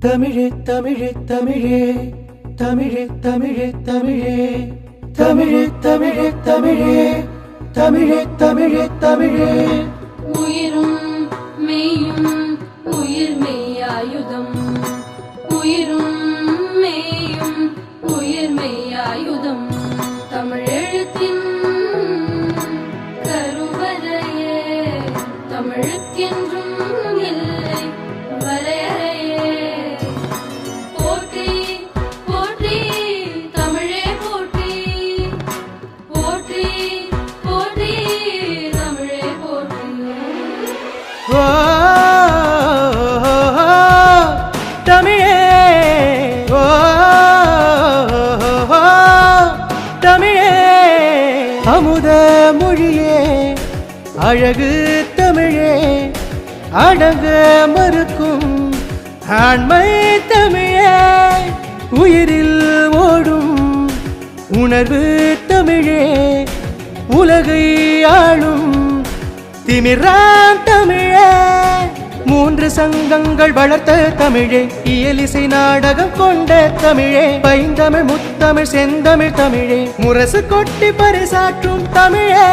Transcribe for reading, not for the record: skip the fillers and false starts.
தமிழே தமிழே தமிழே தமிழே தமிழே தமிழே தமிழே தமிழே தமிழே தமிழே தமிழே தமிழே உயிரும் மெய்யும் உயிர் மெய்யாயுதம் உயிரும் மெய்யும் உயிர் மெய்யாயுதம் தமிழெழுத்தின் கருவறையே தமிழுக்கென்றும் இல்லை வரையறையே போற்றி போற்றி தமிழே போற்றி போற்றி போற்றி தமிழே போற்றி தமிழே தமிழே அமுத மொழியே அழகு தமிழே அடங்க மறுக்கும் ஆண்மை தமிழே உயிரில் ஓடும் உணர்வு தமிழே உலகை ஆளும் திமிரான் தமிழே மூன்று சங்கங்கள் வளர்த்த தமிழே இயலிசை நாடகம் கொண்ட தமிழே பைந்தமிழ் முத்தமிழ் செந்தமிழ் தமிழே முரசு கொட்டி பரிசாற்றும் தமிழே